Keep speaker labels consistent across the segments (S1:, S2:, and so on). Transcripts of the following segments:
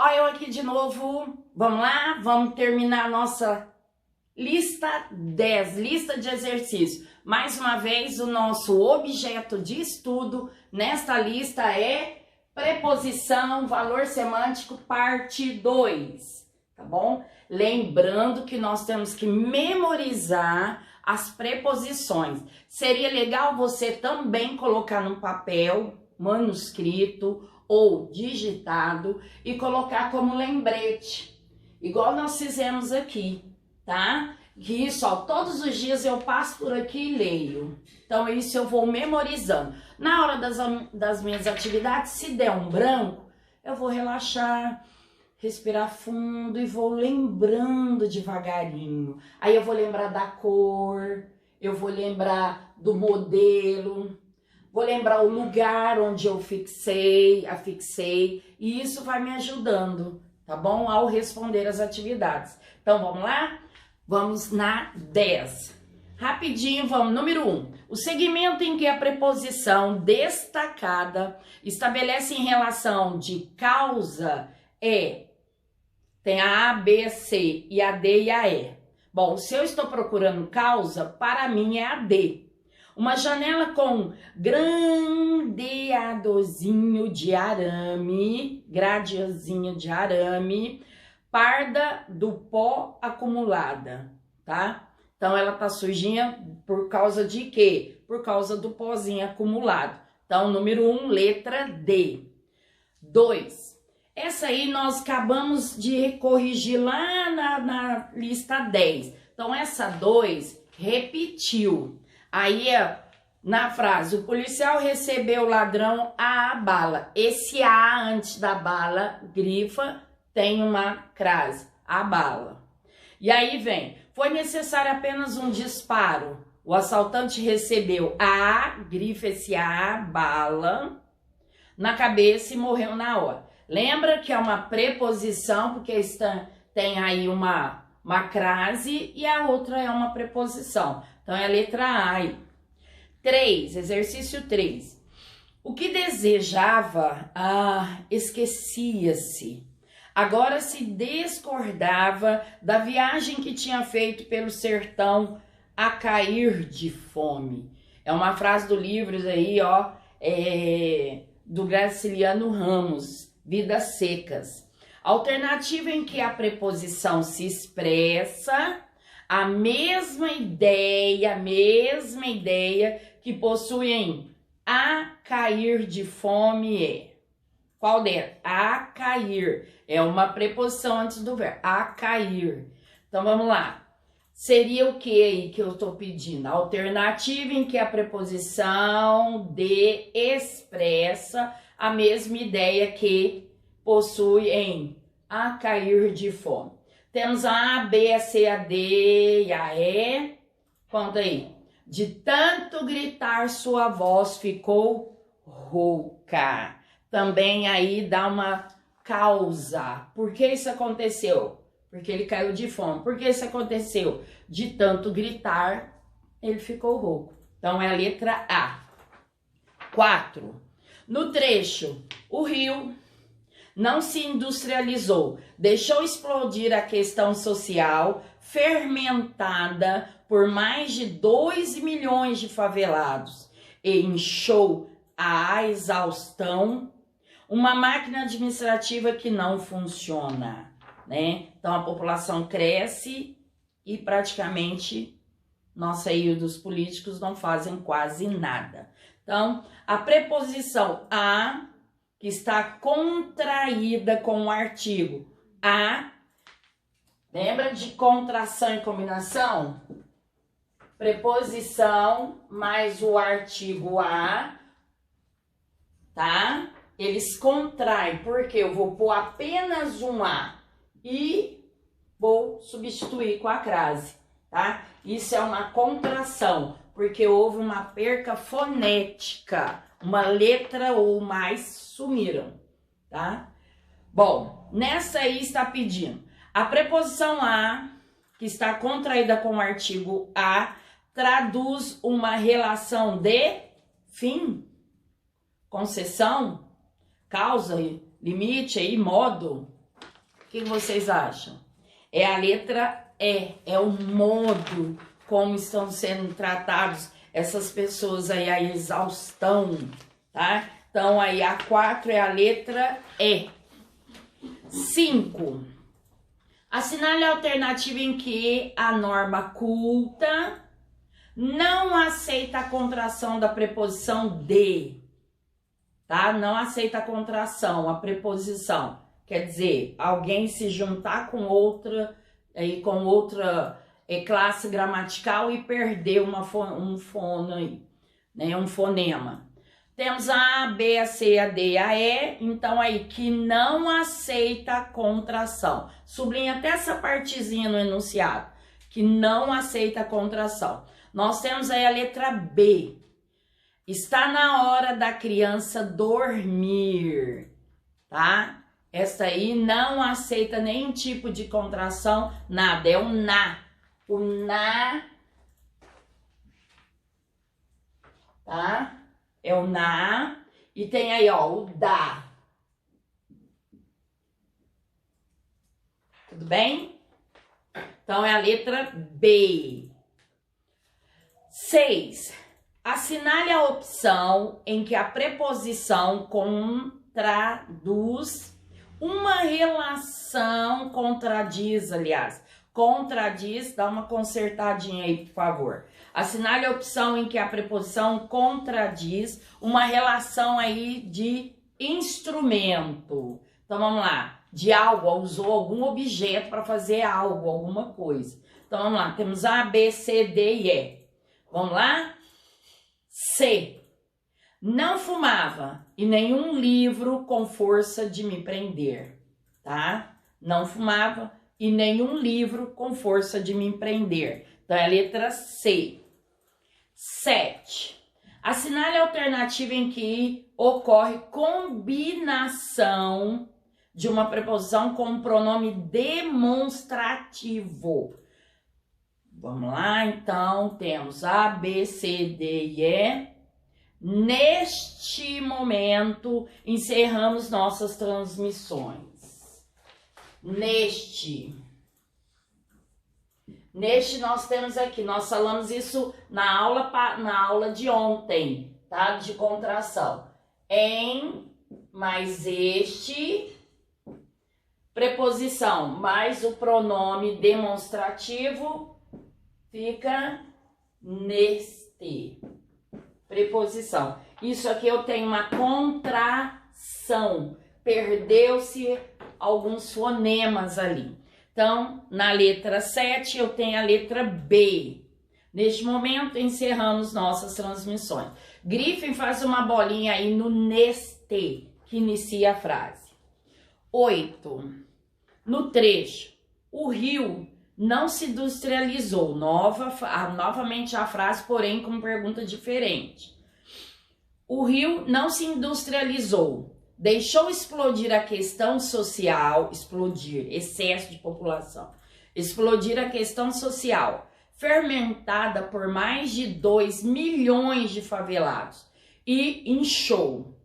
S1: Olha eu aqui de novo. Vamos lá? Vamos terminar a nossa lista 10, lista de exercícios. Mais uma vez, o nosso objeto de estudo nesta lista é preposição, valor semântico, parte 2, tá bom? Lembrando que nós temos que memorizar as preposições. Seria legal você também colocar no papel, manuscrito ou digitado e colocar como lembrete, igual nós fizemos aqui, tá? Que isso, ó, todos os dias eu passo por aqui e leio. Então, isso eu vou memorizando. Na hora das minhas atividades, se der um branco, eu vou relaxar, respirar fundo e vou lembrando devagarinho. Aí eu vou lembrar da cor, eu vou lembrar do modelo, vou lembrar o lugar onde eu afixei, e isso vai me ajudando, tá bom? Ao responder as atividades. Então, vamos lá? Vamos na 10. Rapidinho, vamos. Número 1. O segmento em que a preposição destacada estabelece em relação de causa tem a A, B, C e a D e a E. Bom, se eu estou procurando causa, para mim é a D. Uma janela com gradeadozinho de arame, parda do pó acumulada, tá? Então, ela tá sujinha por causa de quê? Por causa do pozinho acumulado. Então, número 1, letra D. 2. Essa aí nós acabamos de corrigir lá na lista 10. Então, essa 2 repetiu. Aí, na frase, o policial recebeu o ladrão a bala. Esse A antes da bala, grifa, tem uma crase, a bala. E aí vem, foi necessário apenas um disparo. O assaltante recebeu grifa esse A, bala, na cabeça e morreu na hora. Lembra que é uma preposição, porque tem aí uma crase e a outra é uma preposição. Então, é a letra A aí. 3, exercício 3. O que desejava, esquecia-se. Agora se discordava da viagem que tinha feito pelo sertão a cair de fome. É uma frase do livro aí, ó, do Graciliano Ramos, Vidas Secas. Alternativa em que a preposição se expressa a mesma ideia que possuem a cair de fome Qual delas? A cair. É uma preposição antes do verbo. A cair. Então, vamos lá. Seria o que aí que eu estou pedindo? A alternativa em que a preposição de expressa a mesma ideia que possui em a cair de fome. Temos a A, B, a C, a D e a E. Conta aí. De tanto gritar, sua voz ficou rouca. Também aí dá uma causa. Por que isso aconteceu? Porque ele caiu de fome. Por que isso aconteceu? De tanto gritar, ele ficou rouco. Então, é a letra A. 4. No trecho, o rio não se industrializou, deixou explodir a questão social fermentada por mais de 2 milhões de favelados e inchou a exaustão uma máquina administrativa que não funciona, né? Então, a população cresce e praticamente dos políticos não fazem quase nada. Então, a preposição a, que está contraída com o artigo a, lembra de contração e combinação? Preposição mais o artigo a, tá? Eles contraem, porque eu vou pôr apenas um a e vou substituir com a crase, tá? Isso é uma contração, porque houve uma perca fonética, uma letra ou mais sumiram, tá? Bom, nessa aí está pedindo a preposição a, que está contraída com o artigo a, traduz uma relação de fim, concessão, causa, limite e modo. O que vocês acham? É a letra E, é o modo como estão sendo tratados essas pessoas aí, a exaustão, tá? Então, aí a 4 é a letra E. 5. Assinale a alternativa em que a norma culta não aceita a contração da preposição de, tá? Não aceita a contração, a preposição. Quer dizer, alguém se juntar com outra classe gramatical e perder um fono aí, né? Um fonema. Temos a A, B, a C, a D, a E, então aí que não aceita a contração. Sublinha até essa partezinha no enunciado, que não aceita a contração. Nós temos aí a letra B. Está na hora da criança dormir, tá? Essa aí não aceita nenhum tipo de contração, nada, é o na. O na, tá? É o na, e tem aí, ó, o da. Tudo bem? Então, é a letra B. 6. Assinale a opção em que a preposição contradiz uma relação, contradiz, dá uma consertadinha aí, por favor. Assinale a opção em que a preposição contradiz uma relação aí de instrumento. Então, vamos lá. De algo, usou algum objeto para fazer algo, alguma coisa. Então, vamos lá. Temos A, B, C, D e E. Vamos lá? C. Não fumava e nenhum livro com força de me prender, tá? Não fumava e nenhum livro com força de me prender. Então, é a letra C. 7. Assinale a alternativa em que ocorre combinação de uma preposição com um pronome demonstrativo. Vamos lá, então, temos A, B, C, D e E. Neste momento, encerramos nossas transmissões. Neste nós temos aqui, nós falamos isso na aula de ontem, tá? De contração. Em, mais este, preposição, mais o pronome demonstrativo, fica neste. Preposição. Isso aqui eu tenho uma contração. Perdeu-se alguns fonemas ali. Então, na letra 7, eu tenho a letra B. Neste momento, encerramos nossas transmissões. Grifem, faz uma bolinha aí no neste, que inicia a frase. 8. No trecho, o rio não se industrializou. Novamente a frase, porém com pergunta diferente. O rio não se industrializou. Deixou explodir a questão social, excesso de população. Explodir a questão social, fermentada por mais de 2 milhões de favelados. E inchou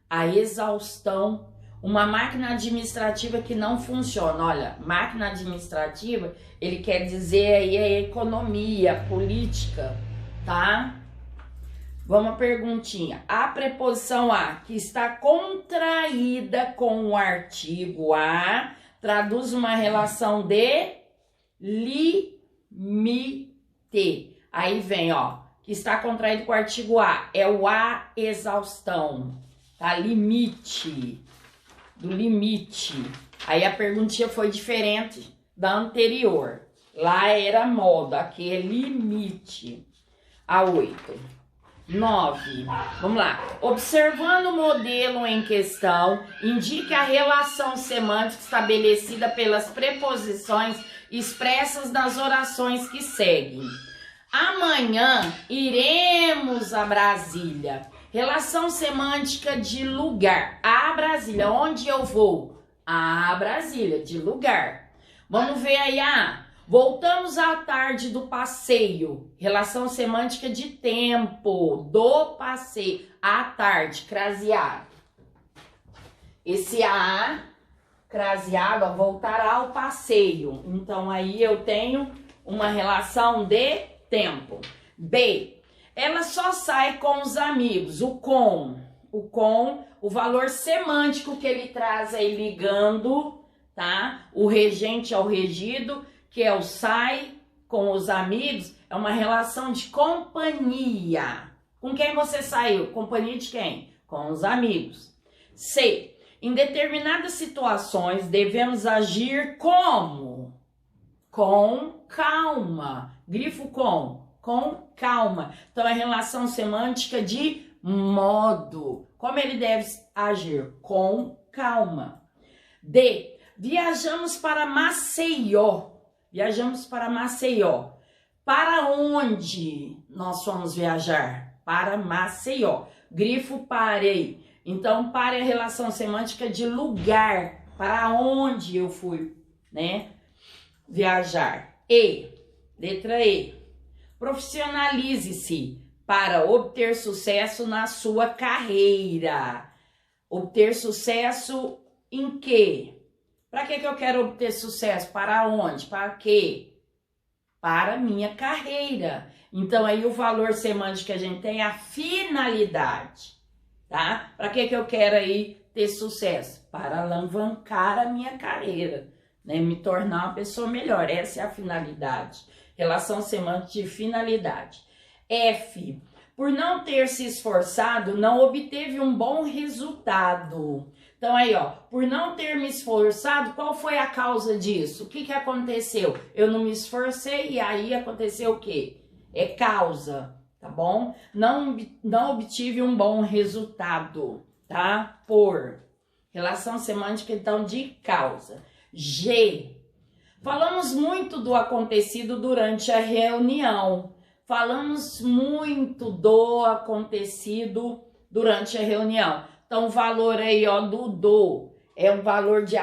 S1: a exaustão, uma máquina administrativa que não funciona. Olha, máquina administrativa, ele quer dizer aí a economia, a política, tá? Vamos à perguntinha. A preposição a, que está contraída com o artigo a, traduz uma relação de limite. Aí vem, ó, que está contraído com o artigo a, é o a exaustão, tá? Limite, do limite. Aí a perguntinha foi diferente da anterior. Lá era moda, aqui é limite. A 8. 9. Vamos lá. Observando o modelo em questão, indique a relação semântica estabelecida pelas preposições expressas nas orações que seguem. Amanhã iremos a Brasília. Relação semântica de lugar. A Brasília. Onde eu vou? A Brasília, de lugar. Vamos ver aí a... Voltamos à tarde do passeio. Relação semântica de tempo. Do passeio. À tarde, craseado. Esse a craseado, ó, voltará ao passeio. Então, aí eu tenho uma relação de tempo. B, ela só sai com os amigos. O valor semântico que ele traz aí ligando, tá? O regente ao regido, que é o sai com os amigos, é uma relação de companhia. Com quem você saiu? Companhia de quem? Com os amigos. C, em determinadas situações devemos agir como? Com calma. Grifo com calma. Então é relação semântica de modo. Como ele deve agir? Com calma. D, viajamos para Maceió. Viajamos para Maceió. Para onde nós fomos viajar? Para Maceió. Grifo parei. Então, para a relação semântica de lugar. Para onde eu fui, né? Viajar. E, letra E. Profissionalize-se para obter sucesso na sua carreira. Obter sucesso em quê? Para que eu quero obter sucesso? Para onde? Para quê? Para minha carreira. Então, aí o valor semântico que a gente tem é a finalidade, tá? Para que eu quero aí ter sucesso? Para alavancar a minha carreira, né? Me tornar uma pessoa melhor. Essa é a finalidade. Relação semântica de finalidade. F, por não ter se esforçado, não obteve um bom resultado. Então aí, ó, por não ter me esforçado, qual foi a causa disso? O que aconteceu? Eu não me esforcei e aí aconteceu o quê? É causa, tá bom? Não obtive um bom resultado, tá? Por relação semântica, então, de causa. G, falamos muito do acontecido durante a reunião. Falamos muito do acontecido durante a reunião. Então, o valor aí, ó, do é um valor de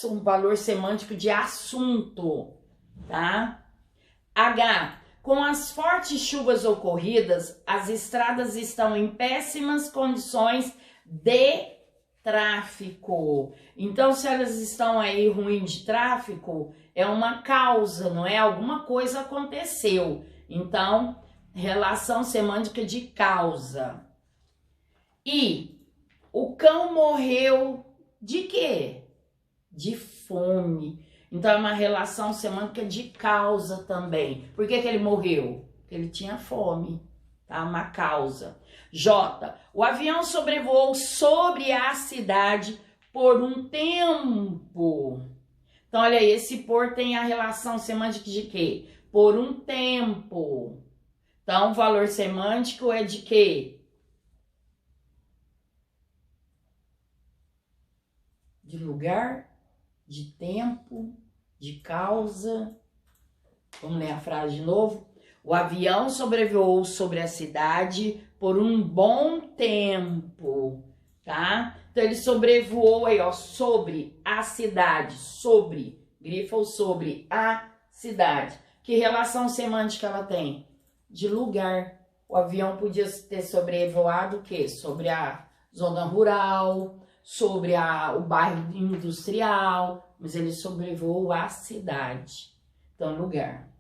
S1: um valor semântico de assunto, tá? H, com as fortes chuvas ocorridas, as estradas estão em péssimas condições de tráfico. Então, se elas estão aí ruim de tráfico, é uma causa, não é? Alguma coisa aconteceu. Então, relação semântica de causa. E o cão morreu de quê? De fome. Então, é uma relação semântica de causa também. Por que ele morreu? Porque ele tinha fome, tá? Uma causa. J, o avião sobrevoou sobre a cidade por um tempo. Então, olha aí, esse por tem a relação semântica de quê? Por um tempo. Então, o valor semântico é de quê? De lugar, de tempo, de causa. Vamos ler a frase de novo. O avião sobrevoou sobre a cidade por um bom tempo, tá? Então, ele sobrevoou aí, ó, sobre a cidade, sobre, grifo sobre a cidade. Que relação semântica ela tem? De lugar. O avião podia ter sobrevoado o quê? Sobre a zona rural, sobre o bairro industrial, mas ele sobrevoou a cidade. Então, lugar.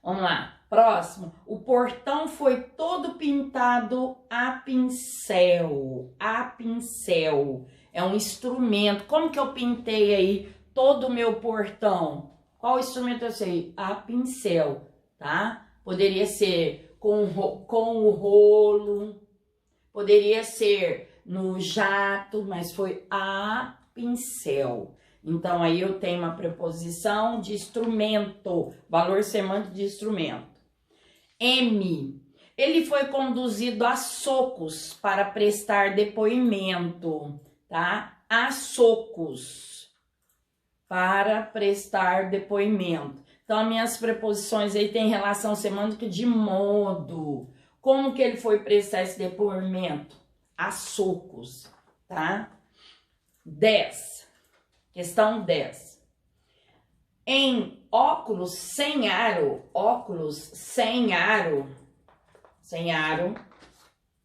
S1: Vamos lá. Próximo. O portão foi todo pintado a pincel. A pincel. É um instrumento. Como que eu pintei aí todo o meu portão? Qual instrumento eu sei? A pincel, tá? Poderia ser com o rolo, poderia ser no jato, mas foi a pincel. Então, aí eu tenho uma preposição de instrumento, valor semântico de instrumento. M, ele foi conduzido a socos para prestar depoimento, tá? A socos para prestar depoimento. Então, as minhas preposições aí têm relação semântica de modo. Como que ele foi prestar esse depoimento? A socos, tá? 10. Questão 10. Em óculos sem aro,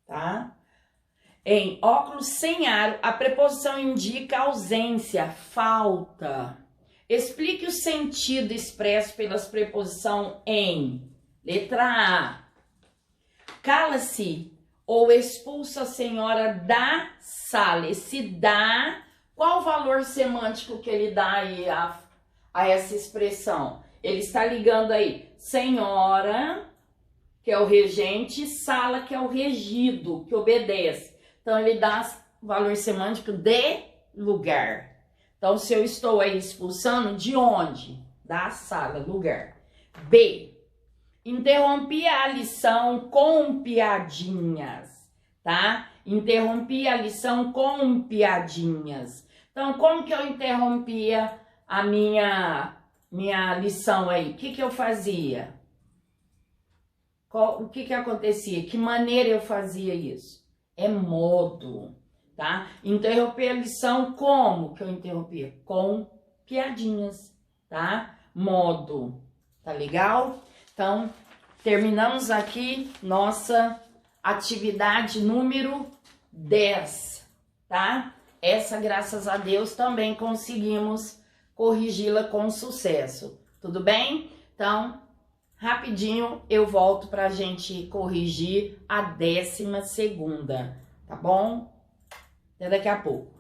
S1: tá? Em óculos sem aro, a preposição indica ausência, falta. Explique o sentido expresso pelas preposição em. Letra A. Cala-se ou expulsa a senhora da sala. Esse dá, qual o valor semântico que ele dá aí a essa expressão? Ele está ligando aí senhora, que é o regente, sala, que é o regido, que obedece. Então, ele dá valor semântico de lugar. Então, se eu estou aí expulsando, de onde? Da sala, lugar. B. Interrompi a lição com piadinhas, tá? Interrompi a lição com piadinhas. Então, como que eu interrompia a minha lição aí? O que eu fazia? O que acontecia? Que maneira eu fazia isso? É modo, tá? Interromper a lição como que eu interrompia? Com piadinhas, tá? Modo, tá legal? Então, terminamos aqui nossa atividade número 10, tá? Essa, graças a Deus, também conseguimos corrigi-la com sucesso, tudo bem? Então, rapidinho eu volto pra gente corrigir a 12ª, tá bom? Até daqui a pouco.